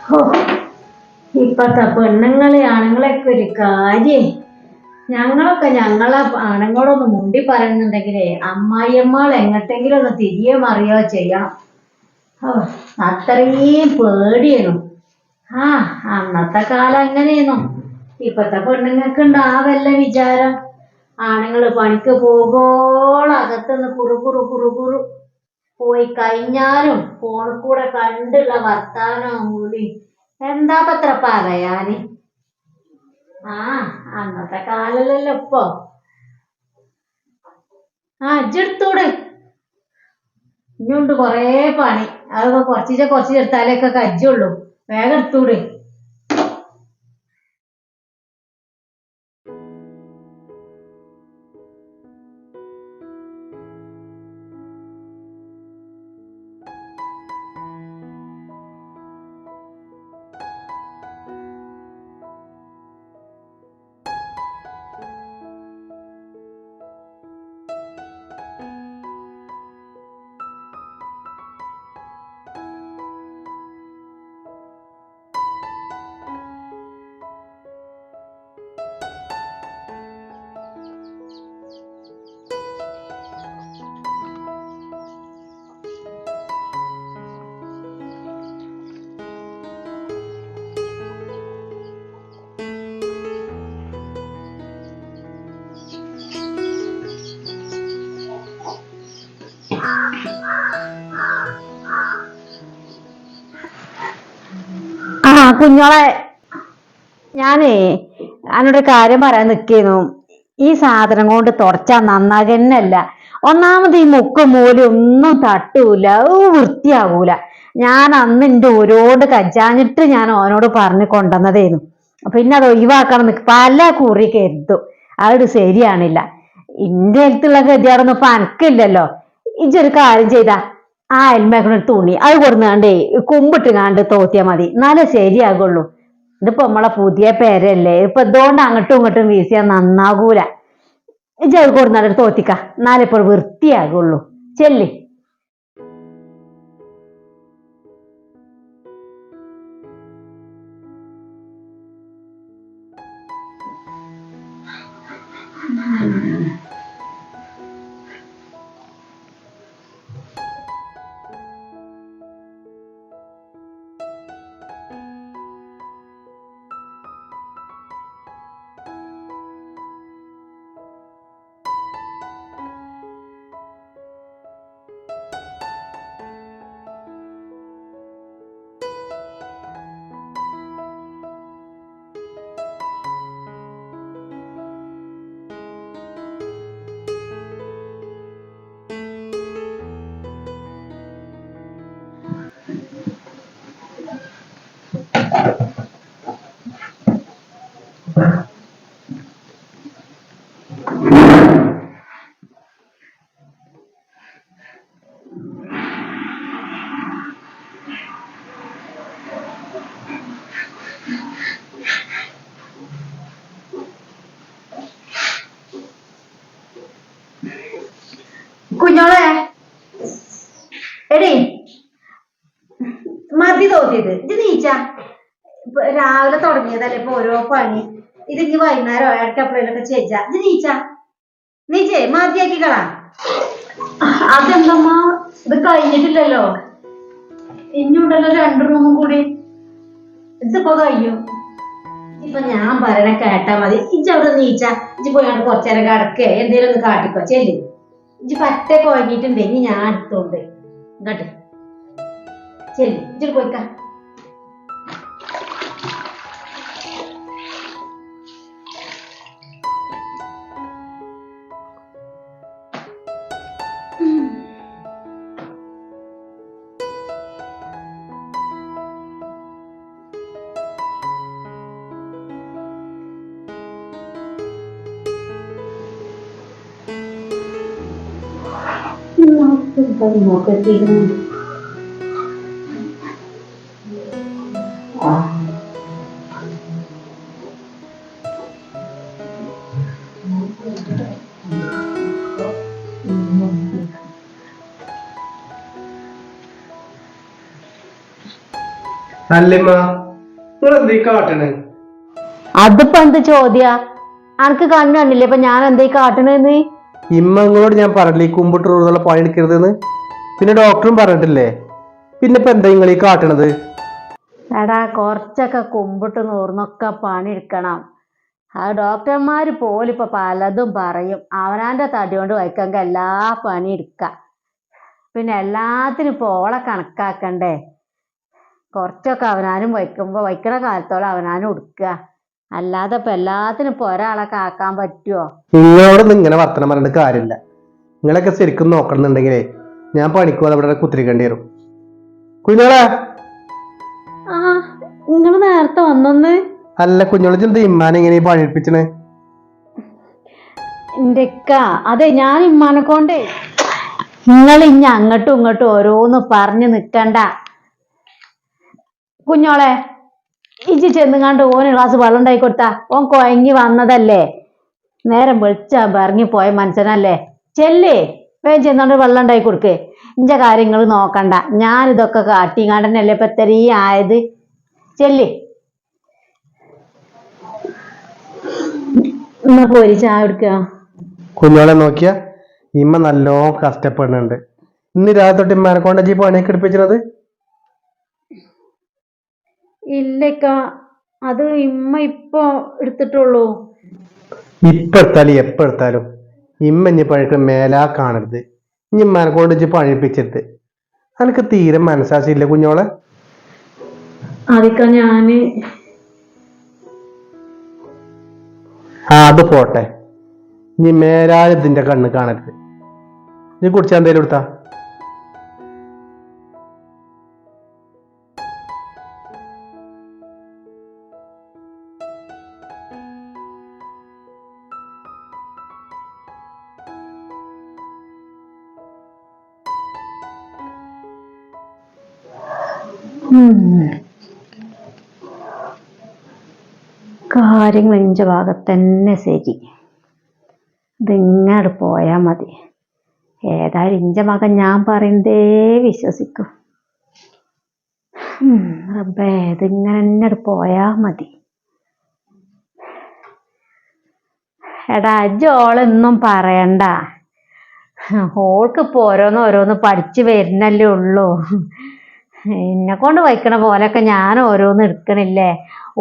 ഹോ, ഇപ്പത്തെ പെണ്ണുങ്ങളെ ആണുങ്ങളൊക്കെ ഒരു കാര്യേ. ഞങ്ങളെ ആണുങ്ങളൊന്ന് മുണ്ടി പറയുന്നുണ്ടെങ്കിലേ അമ്മായിയമ്മകൾ എങ്ങോട്ടെങ്കിലും ഒന്ന് തിരികെ മറിയോ ചെയ്യണം. ഓ, അത്രയും പേടിയണു. ആ, അന്നത്തെ കാലം എങ്ങനെയെന്നു. ഇപ്പത്തെ പെണ്ണുങ്ങൾക്കുണ്ട് ആ വല്ല വിചാരം. ആണുങ്ങള് പണിക്ക് പോകോളം അകത്തുനിന്ന് കുറുകുറു പോയി കഴിഞ്ഞാലും ഫോണിൽ കൂടെ കണ്ടുള്ള വർത്താനവും കൂടി എന്താ പത്ര പറയാന്. ആ, അന്നത്തെ കാലല്ലല്ലോ ഇപ്പൊ. ഇജ്ജെടുത്തൂടെ, ഇനിയുണ്ട് കൊറേ പണി. അതൊക്കെ കുറച്ചെടുത്താലൊക്കെ കജ്ജുള്ളൂ. വേഗം എടുത്തൂടെ. കുഞ്ഞോളെ, ഞാനേ അതിനോട് കാര്യം പറയാൻ നിൽക്കുന്നു. ഈ സാധനം കൊണ്ട് തുടച്ചാൽ നന്നാകന്നല്ല. ഒന്നാമത് ഈ മുക്കും മൂലും ഒന്നും തട്ടൂല, വൃത്തിയാകൂല. ഞാൻ അന്ന് എൻ്റെ ഓരോട് കജ്ജാഞ്ഞിട്ട് ഞാൻ ഓനോട് പറഞ്ഞു കൊണ്ടുവന്നതേനു. പിന്നെ അത് ഒഴിവാക്കണം പല കുറി കരുതും, അത് ശരിയാണില്ല. ഇന്റെ അടുത്തുള്ള ഗതിയാറൊന്നും ഇപ്പൊ അനക്കില്ലല്ലോ. ഇജ്ജൊരു കാര്യം ചെയ്താ ആ അയൽമേക്കണൊരു തുണി അത് കൊടുങ്ങാണ്ടേ കുമ്പിട്ട് കാണ്ട് തോത്തിയാ മതി, എന്നാലേ ശരിയാകുള്ളൂ. ഇതിപ്പോ നമ്മളെ പുതിയ പേരല്ലേ, ഇപ്പൊ ഇതുകൊണ്ട് അങ്ങോട്ടും ഇങ്ങോട്ടും വീശിയാ നന്നാകൂല. ഇജ്ജ് അത് കൊടുന്നാണ്ട് തോത്തിക്ക, എന്നാലേ ഇപ്പോൾ വൃത്തിയാകുള്ളൂ. ചെല്ല്. കുഞ്ഞോളെ, എടീ മതി തോന്നിയത്. ഇത് നീച്ച രാവിലെ തുടങ്ങിയതല്ലേ ഇപ്പൊ ഓരോ പണി. ഇത് ഇനി വൈകുന്നേരം ഇടയ്ക്കപ്പഴൊക്കെ ചേച്ചാ ഇത് നീച്ചേ മതിയാക്കിക്കളാ. അതെന്തമ്മ, ഇത് കഴിഞ്ഞിട്ടില്ലല്ലോ, ഇനിയുണ്ടല്ലോ 2 റൂമും കൂടി. ഇതിപ്പോ കഴിയും. ഇപ്പൊ ഞാൻ പറയണ കേട്ടാ മതി. ഇജ്ജവിടെ നീച്ച, ഇജ്ജ് പോയാണ്ട് കുറച്ചേരം കിടക്കേ എന്തേലും ഒന്ന് കാട്ടിക്കോ. ചെല്ലി ഇജ്ജ് പറ്റേ കുഴങ്ങിട്ടുണ്ട്, ഇനി ഞാൻ എടുത്തോണ്ട് ഇങ്ങോട്ട് ചെല്ലി ഇജ്ജ് പോയിക്ക. നോക്കത്തിരുന്നു. അല്ലമ്മ നിങ്ങൾ എന്തീ കാട്ടണ്? അതിപ്പോ എന്ത് ചോദ്യ? അനക്ക് കണ്ണു കണ്ടില്ലേ ഇപ്പൊ ഞാൻ എന്തേ കാട്ടണെന്ന്? ഇമ്മ നിങ്ങളോട് ഞാൻ പറഞ്ഞില്ലേ ഈ കുമ്പിട്ടുള്ള പണി എടുക്കരുതെന്ന്? പിന്നെ ഡോക്ടറും പറഞ്ഞിട്ടില്ലേ? പിന്നെ ഇപ്പൊ എന്താ നിങ്ങൾ ഈ കാട്ടണത്? എടാ കുറച്ചൊക്കെ കുമ്പിട്ട് നൂറിനൊക്കെ പണി എടുക്കണം. അത് ഡോക്ടർമാര് പോലും ഇപ്പൊ പലതും പറയും. അവനാന്റെ തടി കൊണ്ട് വയ്ക്കെങ്കിൽ എല്ലാ പണി എടുക്ക. പിന്നെ എല്ലാത്തിനും ഇപ്പൊ ഓളെ കണക്കാക്കണ്ടേ? കുറച്ചൊക്കെ അവനാനും വയ്ക്കണ കാലത്തോളം അവനാനും എടുക്കുക. അല്ലാതെ ഇപ്പൊ എല്ലാത്തിനും ഇപ്പൊ ഒരാളെ കാക്കാൻ പറ്റുമോ? നിങ്ങളോടൊന്നും ഇങ്ങനെ വർത്തനം പറഞ്ഞിട്ട് കാര്യമില്ല. നിങ്ങളൊക്കെ ശരിക്കും നോക്കണമെന്നുണ്ടെങ്കിലേ ഞാൻ പണിക്കോ അവിടെ കുത്തിരിക്കേണ്ടി വരും. കുഞ്ഞോളെ, ആ നിങ്ങള് നേരത്തെ വന്നൊന്ന്. അല്ല കുഞ്ഞോളെ, എന്താ ഇമ്മാനെ ഇങ്ങനെ പണിയെടുപ്പിച്ചണേ? ഇന്റെക്ക അതെ, ഞാൻ ഇമ്മാനെ കൊണ്ടേ നിങ്ങൾ ഇനി അങ്ങോട്ടും ഇങ്ങോട്ടും ഓരോന്ന് പറഞ്ഞു നിക്കണ്ട. കുഞ്ഞോളെ, ഇജ്ജ് ചെന്നുകാണ്ട് ഓന് ഗ്ലാസ് വെള്ളം ഉണ്ടാക്കി കൊടുത്താ. ഓൻ കൊയങ്ങി വന്നതല്ലേ, നേരം വെളിച്ചാകുമ്പോ ഇറങ്ങിപ്പോയ മനുഷ്യനല്ലേ. ചെല്ലേ വേഗം ചെന്നോണ്ട് വെള്ളം ഉണ്ടാക്കി കൊടുക്കേ. ഇന്റെ കാര്യങ്ങൾ നോക്കണ്ട, ഞാനിതൊക്കെ കാട്ടിങ്ങാണ്ടനല്ലേ ഇപ്പൊ ഇത്രയും ആയത്. ചെല്ലേ എന്നാ പോരി ചായ എടുക്കുക. കുഞ്ഞോളെ നോക്കിയ ഇമ്മ നല്ലോ കഷ്ടപ്പെടുന്നുണ്ട്. ഇന്ന് രാത്രി തൊട്ട് ഇമ്മാനെ കൊണ്ട് ഈ പണിയൊക്കെ എടുപ്പിച്ചത്? ഇല്ലക്ക, അത് ഇമ്മ ഇപ്പൊ എടുത്തിട്ടുള്ളൂ. ഇപ്പൊ എടുത്താലും എപ്പോ എടുത്താലും ഇമ്മ ഇനി പണിക്ക് മേലാ കാണരുത്. ഇനി ഇമ്മാനെ കൊണ്ട് ഇജ്ജ് പണിയിപ്പിച്ചരുത്. അനക്ക് തീരെ മനസ്സാക്ഷിയില്ല കുഞ്ഞോളെ. അതൊക്കെ ഞാന് അത് പോട്ടെ, ഇനി മേലാൽ ഇതിന്റെ കണ്ണ് കാണരുത്. നീ കുടിച്ചാൽ എന്തേലും എടുത്താ? കാര്യങ്ങൾ ഇഞ്ച ഭാഗത്തന്നെ ശരി. ഇതിങ്ങോട്ട് പോയാ മതി. ഏതായാലും ഇഞ്ച മകൻ ഞാൻ പറയുന്നതേ വിശ്വസിക്കും. റബ്ബേ, ഇതിങ്ങനെ എന്നോട് പോയാ മതി. എടാ അജ്ജ് ഓളൊന്നും പറയണ്ട. ഓൾക്കിപ്പോ ഓരോന്ന് പഠിച്ചു വരുന്നല്ലേ ഉള്ളൂ. എന്നെ കൊണ്ട് വയ്ക്കണ പോലൊക്കെ ഞാൻ ഓരോന്ന് എടുക്കണില്ലേ.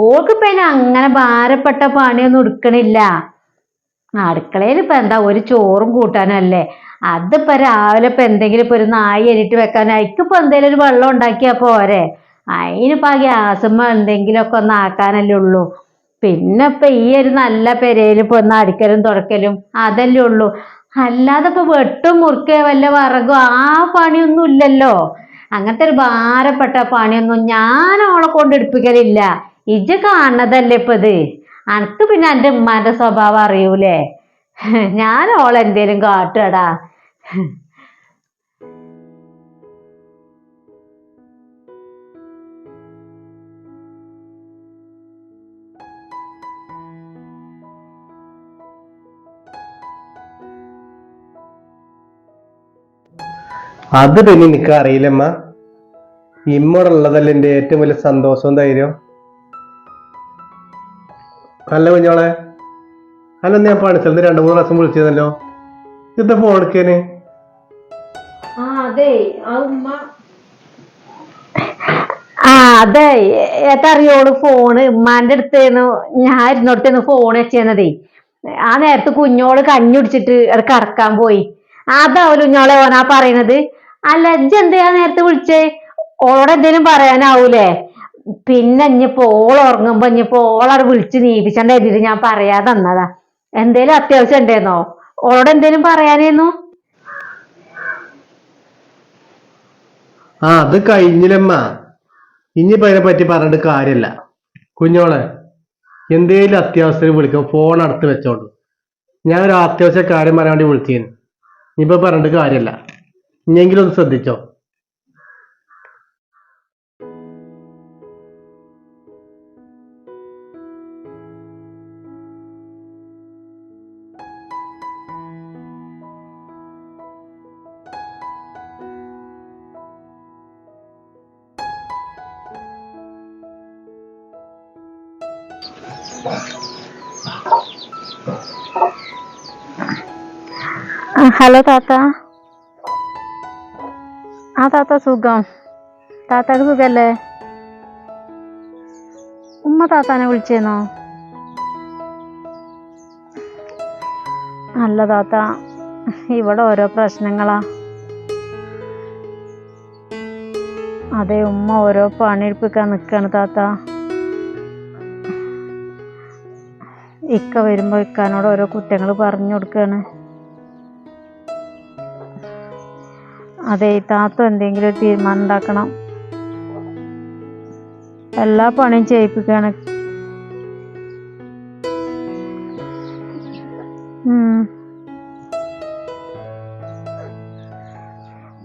ഓൾക്കിപ്പോ ഇനി അങ്ങനെ ഭാരപ്പെട്ട പണിയൊന്നും എടുക്കണില്ല. അടുക്കളയിൽ ഇപ്പൊ എന്താ, ഒരു ചോറും കൂട്ടാനല്ലേ. അതിപ്പോ രാവിലെ ഇപ്പൊ എന്തെങ്കിലും ഇപ്പൊ ഒരു നായി എരിട്ട് വെക്കാൻ അതിക്കിപ്പോ എന്തെങ്കിലും ഒരു വെള്ളം ഉണ്ടാക്കിയാ പോരെ. അതിനിപ്പോ ആ ഗ്യാസുമ്മ എന്തെങ്കിലുമൊക്കെ ഒന്ന് ആക്കാനല്ലേ ഉള്ളൂ. പിന്നെ ഇപ്പൊ ഈ ഒരു നല്ല പെരയിൽ ഇപ്പൊ ഒന്ന് അടിക്കലും തുടക്കലും അതല്ലേ ഉള്ളൂ. അല്ലാതെ ഇപ്പൊ വെട്ടും മുറുക്കേ വല്ല വിറകും ആ പണിയൊന്നും ഇല്ലല്ലോ. അങ്ങനത്തെ ഒരു ഭാരപ്പെട്ട പണിയൊന്നും ഞാൻ ഓളെ കൊണ്ട് എടുപ്പിക്കലില്ല. ഇജ്ജ് കാണുന്നതല്ലേ ഇപ്പൊ ഇത്. അനക്ക് പിന്നെ എൻ്റെ ഉമ്മാന്റെ സ്വഭാവം അറിയൂലേ. ഞാൻ ഓളെന്തേലും കാട്ടുകടാ. അത് പിന്നെ എനിക്ക് അറിയില്ലമ്മ. ഇമ്മോടെ ഉള്ളതല്ലേ എൻ്റെ ഏറ്റവും വലിയ സന്തോഷവും ധൈര്യം. അല്ല കുഞ്ഞോളെ, അല്ല ഞാൻ പണിസ്ഥലത്ത് 2-3 പ്രാവശ്യം വിളിച്ചിരുന്നല്ലോ. ഇതാ ഫോൺ എടുക്കേന്? അതെ അതെ, എത്തറിയോള് ഫോണ് ഉമ്മാന്റെ അടുത്തേന്ന് ഞാൻ ഇരുന്നോടത്തേന്ന് ഫോൺ വെച്ചതേ. ആ നേരത്ത് കുഞ്ഞോള് കഞ്ഞി കുടിച്ചിട്ട് കടക്കാൻ പോയി. അതാവൂല കുഞ്ഞോളെ ഓനാ പറയണത്. അല്ല ഇജ്ജ് എന്തിനാ നേരത്തെ വിളിച്ചേ? ഓളോട് എന്തേലും പറയാനാവൂലേ. പിന്നെ ഇനിയിപ്പോ ഓൾ ഉറങ്ങുമ്പോ ഇനിയിപ്പോ ഓളവിടെ വിളിച്ച് നീപ്പിച്ചണ്ട എഴുതിട്ട് ഞാൻ പറയാതെ തന്നതാ. എന്തേലും അത്യാവശ്യം ഉണ്ടേന്നോ? ഓളോട് എന്തേലും പറയാനേന്നു? അത് കഴിഞ്ഞില്ലമ്മ. ഇനിയിപ്പോ അതിനെ പറ്റി പറഞ്ഞിട്ട് കാര്യമില്ല. കുഞ്ഞോളെ, എന്തേലും അത്യാവശ്യത്തിന് വിളിക്കും ഫോൺ അടുത്ത് വെച്ചോളൂ. ഞാൻ ഒരു അത്യാവശ്യ കാര്യം പറയാൻ വേണ്ടി വിളിച്ചേന്. ഇനിയിപ്പോ പറഞ്ഞിട്ട് കാര്യമില്ല. ഇനിയെങ്കിലും ഒന്ന് ശ്രദ്ധിച്ചോ. ഹലോ താത്ത. ആ താത്ത സുഖം. താത്താക്ക് സുഖല്ലേ? ഉമ്മ താത്താനെ വിളിച്ചേന്നോ? അല്ല താത്ത, ഇവിടെ ഓരോ പ്രശ്നങ്ങളാ. അതെ, ഉമ്മ ഓരോ പണിയെടുപ്പിക്കാൻ നിക്കാണ് താത്ത. ഇക്ക വരുമ്പോ ഇക്കാനോട് ഓരോ കുറ്റങ്ങൾ പറഞ്ഞു കൊടുക്കാണ്. അതെ, താത്ത എന്തെങ്കിലും ഒരു തീരുമാനം ഉണ്ടാക്കണം. എല്ലാ പണിയും ചെയ്യിപ്പിക്കാണ്.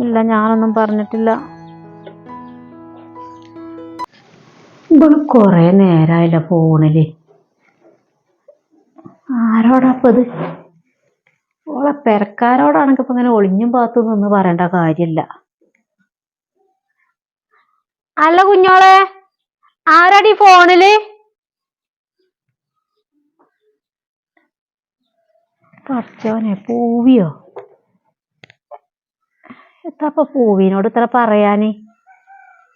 ഇല്ല, ഞാനൊന്നും പറഞ്ഞിട്ടില്ല. ഇവിടെ കൊറേ നേരായില്ല ഫോണില്. ആരോടാപ്പത്? ഓളെ പെരക്കാരോടാണെങ്കിൽ ഇപ്പൊ ഇങ്ങനെ ഒളിഞ്ഞും പാത്തും നിന്ന് പറയേണ്ട കാര്യമില്ല. അല്ല കുഞ്ഞോളെ, ആരാടി ഫോണില്? പഠിച്ചോനെ, പൂവിയോ? എത്താപ്പ പൂവിനോട് ഇത്ര പറയാന്?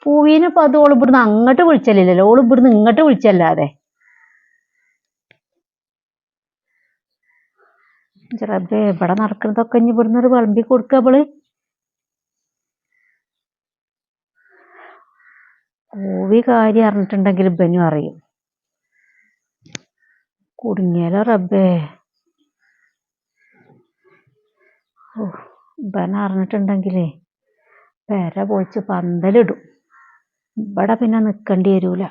പൂവിനെ ഇപ്പൊ അത് ഓള് ഇവിടുന്ന് അങ്ങോട്ട് വിളിച്ചല്ലോ, ഓള് ഇവിടുന്ന് ഇങ്ങോട്ട് വിളിച്ചല്ലാതെ. റബ്ബേ, ഇവിടെ നടക്കുന്നതൊക്കെ ഇനി ഇവിടുന്ന് ഒരു വിളമ്പി കൊടുക്കവള്. പൂവി കാര്യം അറിഞ്ഞിട്ടുണ്ടെങ്കിൽ ഇബനും അറിയും. കുടുങ്ങിയാലോ റബ്ബേ. ഇബൻ അറിഞ്ഞിട്ടുണ്ടെങ്കിലേ പെര പൊളിച്ച് പന്തലിടും. ഇവിടെ പിന്നെ നിക്കേണ്ടി വരൂല.